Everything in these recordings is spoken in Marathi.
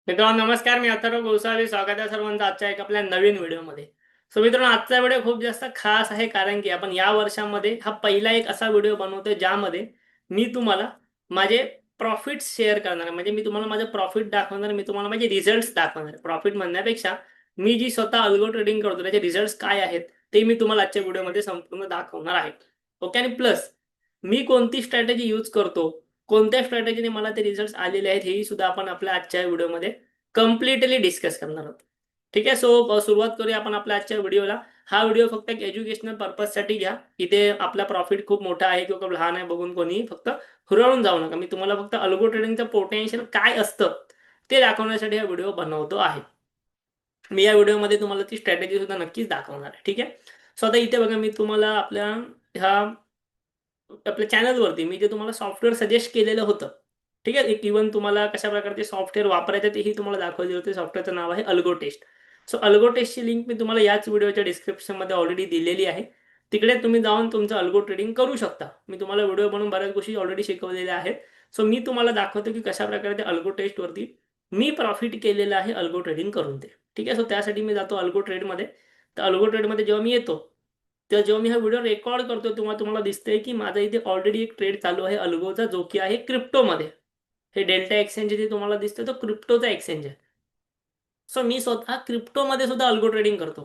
मित्रांनो नमस्कार. मी अथर्व गोसावी. स्वागत आहे सर्वांचं आजच्या एक आपल्या नवीन व्हिडिओमध्ये. सो मित्रांनो, आजचा व्हिडिओ खूप जास्त खास आहे, कारण की आपण या वर्षामध्ये हा पहिला एक असा व्हिडिओ बनवतोय ज्यामध्ये मी तुम्हाला माझे प्रॉफिट शेअर करणार आहे. म्हणजे मी तुम्हाला माझे प्रॉफिट दाखवणार, मी तुम्हाला माझे रिझल्ट्स दाखवणार. प्रॉफिट म्हणण्यापेक्षा मी जी स्वतः अल्गो ट्रेडिंग करतो त्याचे रिझल्ट्स काय आहेत ते मी तुम्हाला आजच्या व्हिडिओमध्ये संपूर्ण दाखवणार आहे. ओके. आणि प्लस मी कोणती स्ट्रॅटेजी यूज करतो, कोणत्या स्ट्रॅटेजीने मला ते रिझल्ट्स आलेले आहेत, हेही सुद्धा आपण आपल्या आजच्या व्हिडिओमध्ये कम्प्लिटली डिस्कस करणार आहोत. ठीक आहे. सो सुरुवात करूया आपण आपल्या आजच्या व्हिडिओला. हा व्हिडिओ फक्त एक एज्युकेशनल पर्पजसाठी घ्या. इथे आपला प्रॉफिट खूप मोठा आहे किंवा खूप लहान आहे बघून कोणी फक्त हुरळून जाऊ नका. मी तुम्हाला फक्त अल्गो ट्रेडिंगचं पोटेन्शियल काय असतं ते दाखवण्यासाठी हा व्हिडिओ बनवतो आहे. मी या व्हिडिओमध्ये तुम्हाला ती स्ट्रॅटेजी सुद्धा नक्कीच दाखवणार आहे. ठीक आहे. सो आता इथे बघा, मी तुम्हाला ह्या आपल्या चॅनलवरती मी जे तुम्हाला सॉफ्टवेअर सजेस्ट केलेलं होतं, ठीक आहे, एक इव्हन तुम्हाला कशा प्रकारचे सॉफ्टवेअर वापरायचं तेही तुम्हाला दाखवले होते. सॉफ्टवेअरचं नाव आहे अल्गो टेस्ट. सो अल्गो टेस्टची लिंक मी तुम्हाला याच व्हिडिओच्या डिस्क्रिप्शनमध्ये ऑलरेडी दिलेली आहे. तिकडे तुम्ही जाऊन तुमचं अल्गो ट्रेडिंग करू शकता. मी तुम्हाला व्हिडिओ बनवून बऱ्याच गोष्टी ऑलरेडी शिकवलेल्या आहेत. सो मी तुम्हाला दाखवतो की कशा प्रकारे ते अल्गो टेस्टवरती मी प्रॉफिट केलेलं आहे अल्गो ट्रेडिंग करून ते. ठीक आहे. सो त्यासाठी मी जातो अल्गो ट्रेडमध्ये. तर अल्गो ट्रेडमध्ये जेव्हा मी येतो, तर जेव्हा मी हा व्हिडिओ रेकॉर्ड करतो तेव्हा तुम्हाला दिसतंय की माझा इथे ऑलरेडी एक ट्रेड चालू आहे अल्गोचा, जो की आहे क्रिप्टोमध्ये. हे डेल्टा एक्सचेंज जे तुम्हाला दिसतं तो क्रिप्टोचा एक्सचेंज आहे. सो मी स्वतः क्रिप्टोमध्ये सुद्धा अल्गो ट्रेडिंग करतो.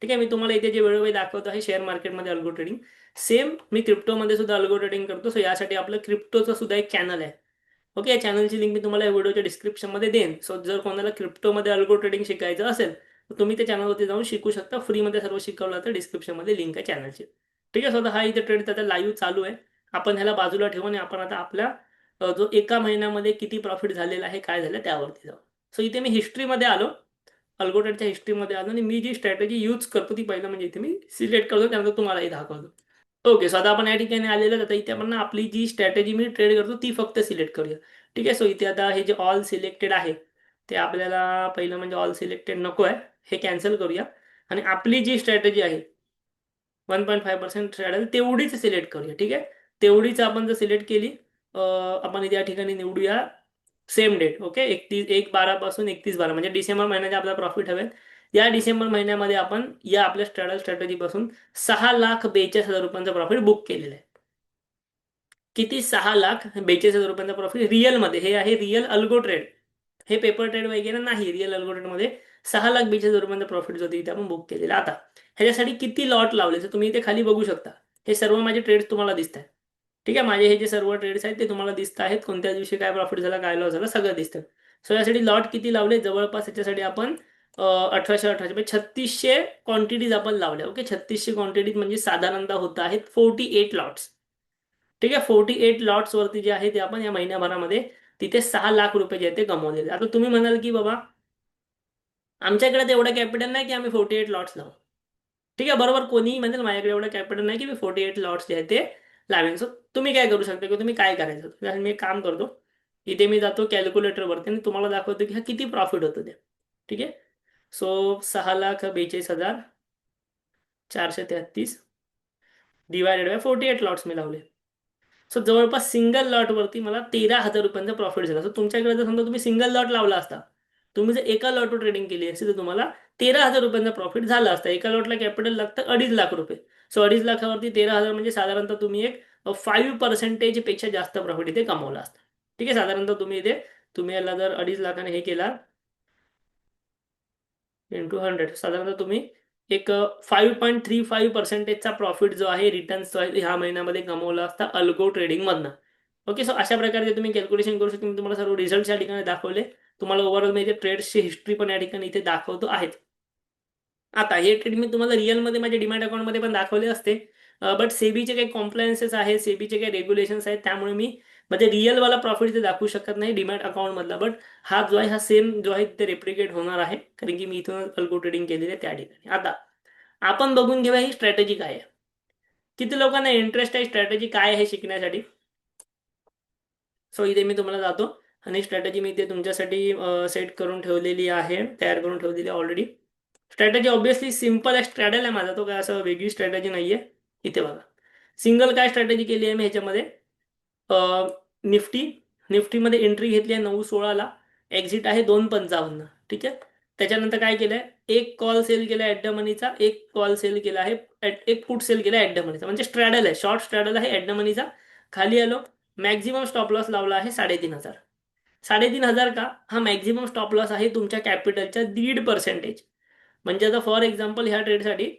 ठीक आहे. मी तुम्हाला इथे जे वेळोवेळी दाखवतो आहे शेअर मार्केटमध्ये अल्गो ट्रेडिंग, सेम मी क्रिप्टोमध्ये सुद्धा अल्गो ट्रेडिंग करतो. सो यासाठी आपलं क्रिप्टोचं सुद्धा एक चॅनल आहे. ओके. या चॅनलची लिंक मी तुम्हाला या व्हिडिओच्या डिस्क्रिप्शनमध्ये देईन. सो जर कोणाला क्रिप्टोमध्ये अल्गो ट्रेडिंग शिकायचं असेल तर तुम्ही त्या चॅनलवरती जाऊन शिकू शकता. फ्रीमध्ये सर्व शिकवलं तर डिस्क्रिप्शनमध्ये लिंक आहे चॅनलची. ठीक आहे. स्वतः हा इथे ट्रेड त्याचा लाईव्ह चालू आहे. आपण ह्याला बाजूला ठेवून आपण आता आपल्या जो एका महिन्यामध्ये किती प्रॉफिट झालेला आहे, काय झालं त्यावरती जाऊ. सो इथे मी हिस्ट्रीमध्ये आलो. अल्गो ट्रेडच्या हिस्ट्रीमध्ये आलो आणि मी जी स्ट्रॅटेजी यूज करतो ती पहिलं म्हणजे इथे मी सिलेक्ट करतो, त्यानंतर तुम्हालाही दाखवतो. ओके. सो आता आपण या ठिकाणी आलेलो आता इथे आपण आपली जी स्ट्रॅटेजी मी ट्रेड करतो ती फक्त सिलेक्ट करूया. ठीक आहे. सो इथे आता हे जे ऑल सिलेक्टेड आहे ते आपल्याला पहिलं म्हणजे ऑल सिलेक्टेड नको आहे, हे कॅन्सल करूया. आणि आपली जी स्ट्रॅटेजी आहे 1.5% स्ट्रॅटेजी तेवढीच सिलेक्ट करूया. ठीक आहे. तेवढीच आपण जर सिलेक्ट केली, आपण इथे या ठिकाणी निवडूया सेम डेट. ओके. 31/12 पासून 31/12 म्हणजे डिसेंबर महिन्याचे आपल्याला प्रॉफिट हवेत. या डिसेंबर महिन्यामध्ये आपण या आपल्या स्ट्रॅटेजी पासून 6,42,000 रुपयांचा प्रॉफिट बुक केलेला आहे. किती? 6,42,000 रुपयांचा प्रॉफिट रिअलमध्ये. हे आहे रिअल अल्गो ट्रेड, हे पेपर ट्रेड वगैरे नाही. रिअल अल्गो ट्रेडमध्ये 6,42,000 रुपयांचा प्रॉफिट जो इथे आपण बुक केलेला. आता ह्याच्यासाठी किती लॉट लावले तर तुम्ही इथे खाली बघू शकता. हे सर्व माझे ट्रेड्स तुम्हाला दिसत आहेत. ठीक आहे. माझे हे जे सर्व ट्रेड्स आहेत ते तुम्हाला दिसत आहेत. कोणत्या दिवशी काय प्रॉफिट झाला, काय लॉस झाला, सगळं दिसतं. सो यासाठी लॉट किती लावले, जवळपास याच्यासाठी आपण 1800 म्हणजे 3600 क्वांटिटीज आपण लावल्या. ओके. 3600 क्वांटिटीज म्हणजे साधारणतः होत आहेत 48 लॉट्स. ठीक आहे. 48 लॉट्स वरती जे आहे ते आपण या महिन्याभरामध्ये तिथे 6 लाख रुपये जे आहे ते गमवलेले. आता तुम्ही म्हणाल की बाबा आमच्याकडे तेवढं कॅपिटल नाही की आम्ही 48 लॉट्स लावू. ठीक आहे. बरोबर. कोणीही म्हणेल माझ्याकडे एवढं कॅपिटल नाही की मी 48 लॉट्स जे आहे ते लावेन. सो तुम्ही काय करू शकता किंवा तुम्ही काय करायचं, त्यासाठी मी एक काम करतो. इथे मी जातो कॅल्क्युलेटरवरती आणि तुम्हाला दाखवतो की हा किती प्रॉफिट होतं ते. ठीक आहे. सो 6,42,433 डिवायडेड बाय 48 लॉट्स मी लावले. सो जवळपास सिंगल लॉटवरती मला 13,000 रुपयांचा प्रॉफिट झाला. सो तुमच्याकडे जर समजा तुम्ही सिंगल लॉट लावला असता, तुम्ही जर एका लॉटवर ट्रेडिंग केली असती तर तुम्हाला 13,000 रुपयांचा प्रॉफिट झाला असता. एका लॉटला कॅपिटल लागतं 2.5 लाख रुपये. सो 2.5 लाखावरती 13,000 म्हणजे साधारणतः तुम्ही एक 5% पेक्षा जास्त प्रॉफिट इथे कमवला असता. ठीक आहे. साधारणतः तुम्ही याला जर 2.5 लाखाने हे केला इंटू 100, साधारणतः तुम्ही एक 5.35%चा प्रॉफिट जो आहे, रिटर्न जो आहे ह्या महिन्यामध्ये कमवला असता अल्गो ट्रेडिंगमधनं. ओके. सो अशा प्रकारे तुम्ही कॅल्क्युलेशन करू शकता. मी तुम्हाला सर्व रिझल्ट या ठिकाणी दाखवले. तुम्हाला ओव्हरऑल मी ट्रेड्सची हिस्ट्री पण या ठिकाणी इथे दाखवतो आहेत. आता हे ट्रेड मी तुम्हाला रिअलमध्ये माझ्या डिमॅट अकाउंटमध्ये पण दाखवले असते, बट सेबीचे काही कॉम्प्लायन्सेस आहेत, सेबीचे काही रेग्युलेशन्स आहेत, त्यामुळे मी म्हणजे रिअलवाला प्रॉफिट ते दाखवू शकत नाही डिमॅट अकाउंटमधला. बट हा जो आहे हा सेम जो आहे ते रेप्लिकेट होणार आहे, कारण की मी इथून अल्गो ट्रेडिंग केलेली आहे त्या ठिकाणी. आता आपण बघून घेऊया ही स्ट्रॅटेजी काय आहे. किती लोकांना इंटरेस्ट आहे स्ट्रॅटेजी काय आहे शिकण्यासाठी. सो इथे मी तुम्हाला जातो आणि स्ट्रॅटेजी मी इथे तुमच्यासाठी सेट करून ठेवलेली आहे, तयार करून ठेवलेली आहे ऑलरेडी. स्ट्रॅटेजी ऑब्विसली सिंपल आहे. स्ट्रॅडल आहे माझा, तो काय असं वेगळी स्ट्रॅटेजी नाही आहे. इथे बघा, सिंगल काय स्ट्रॅटेजी केली आहे मी ह्याच्यामध्ये. निफ्टी निफ्टीमध्ये एंट्री घेतली आहे 9:16ला. एक्झिट आहे 2.55. ठीक आहे. त्याच्यानंतर काय केलंय, एक कॉल सेल केला ॲट द मनीचा, एक कॉल सेल केला आहे, एक पुट सेल केला ॲट द मनीचा, म्हणजे स्ट्रॅडल आहे, शॉर्ट स्ट्रॅडल आहे ॲट द मनीचा. खाली आलो, मॅक्झिमम स्टॉप लॉस लावला आहे 3,500. 3,500 का? हा मॅक्झिमम स्टॉप लॉस आहे तुमच्या कॅपिटलच्या 1.5%. म्हणजे आता फॉर एक्झाम्पल ह्या ट्रेडसाठी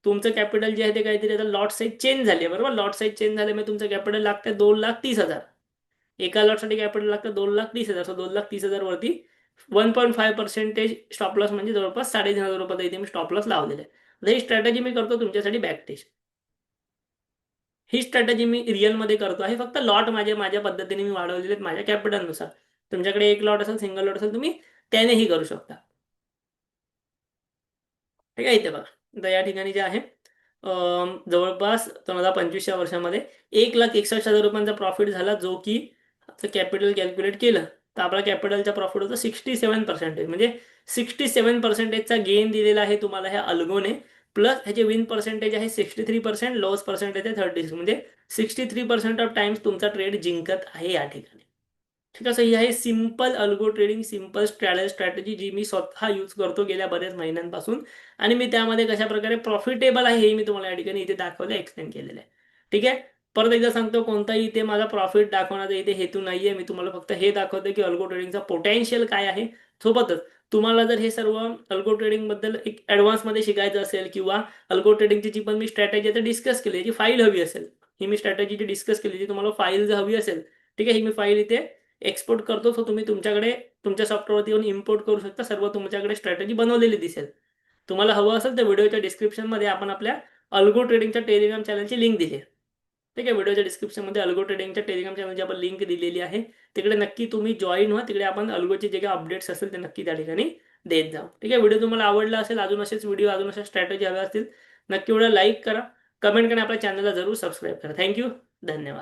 तुमचं कॅपिटल जे आहे ते काहीतरी आता लॉट साईज चेंज झाली आहे, बरोबर. लॉट साईज चेंज झाल्यामुळे तुमचं कॅपिटल लागतं 2,30,000. एका लॉटसाठी कॅपिटल लागतं 2,30,000. सो 2,30,000 वरती 1.5% स्टॉप लॉस, म्हणजे जवळपास 3,500 रुपये इथे मी स्टॉप लॉस लावलेले आहे. आता ही स्ट्रॅटेजी मी करतो तुमच्यासाठी बॅक टेस्ट. ही स्ट्रॅटेजी मी रिअलमध्ये करतो आहे, फक्त लॉट माझ्या माझ्या पद्धतीने मी वाढवलेले आहेत माझ्या कॅपिटलनुसार. तुमच्याकडे एक लॉट असेल, सिंगल लॉट असेल, तुम्ही त्यानेही करू शकता. ठीक आहे. इथे बघा, तर या ठिकाणी जे आहे जवळपास 2025 वर्षामध्ये 1,61,000 रुपयांचा प्रॉफिट झाला, जो की कॅपिटल कॅल्क्युलेट केलं तर आपला कॅपिटलचा प्रॉफिट होतं 67%. म्हणजे 67%चा गेन दिलेला आहे तुम्हाला ह्या अल्गोने. प्लस ह्याचे विन पर्सेंटेज आहे 63%, लॉस पर्सेंटेज आहे 36. म्हणजे 63% ऑफ टाइम्स तुमचा ट्रेड जिंकत आहे या ठिकाणी. ठीक आहे. ही आहे simple algo trading, simple strategy जी मी स्वतः यूज करतो गेल्या बऱ्याच महिन्यांपासून. आणि मी त्यामध्ये कशा प्रकारे प्रॉफिटेबल आहे हे मी तुम्हाला या ठिकाणी इथे दाखवलं, एक्सप्लेन केलेलं आहे. ठीक आहे. परत एकदा सांगतो, कोणताही इथे माझा प्रॉफिट दाखवण्याचा इथे हेतू नाहीये. मी तुम्हाला फक्त हे दाखवतो की अल्गो ट्रेडिंगचा पोटेन्शियल काय आहे. सोबतच तुम्हाला जर हे सर्व अल्गो ट्रेडिंग बद्दल एक ॲडव्हान्समध्ये शिकायचं असेल, किंवा अल्गो ट्रेडिंगची जी पण मी स्ट्रॅटेजी आता डिस्कस केली, याची फाईल हवी असेल, ही मी स्ट्रॅटेजी जी डिस्कस केली, जी तुम्हाला फाईल जर हवी असेल, ठीक आहे, ही मी फाईल इथे एक्सपोर्ट करतो. सो तुम्ही तुमच्याकडे तुमच्या सॉफ्टवेअरवरती येऊन इम्पोर्ट करू शकता. सर्व तुमच्याकडे स्ट्रॅटेजी बनवलेली दिसेल. तुम्हाला हवं असेल तर व्हिडिओच्या डिस्क्रिप्शनमध्ये आपण आपल्या अल्गो ट्रेडिंगच्या टेलिग्राम चॅनलची लिंक दिली आहे. ठीक आहे. व्हिडिओच्या डिस्क्रिप्शनमध्ये अल्गो ट्रेडिंगच्या टेलिग्राम चॅनलची आपण लिंक दिलेली आहे. तिकडे नक्की तुम्ही जॉईन व्हा. तिकडे आपण अल्गोचे जे काही अपडेट्स असेल ते नक्की त्या ठिकाणी देत जाऊ. ठीक आहे. व्हिडिओ तुम्हाला आवडला असेल, अजून असेच व्हिडिओ, अजून अशा स्ट्रॅटेजी हव्या असतील, नक्की व्हिडिओ लाईक करा, कमेंट करा, आपल्या चॅनलला जरूर सबस्क्राईब करा. थँक्यू. धन्यवाद.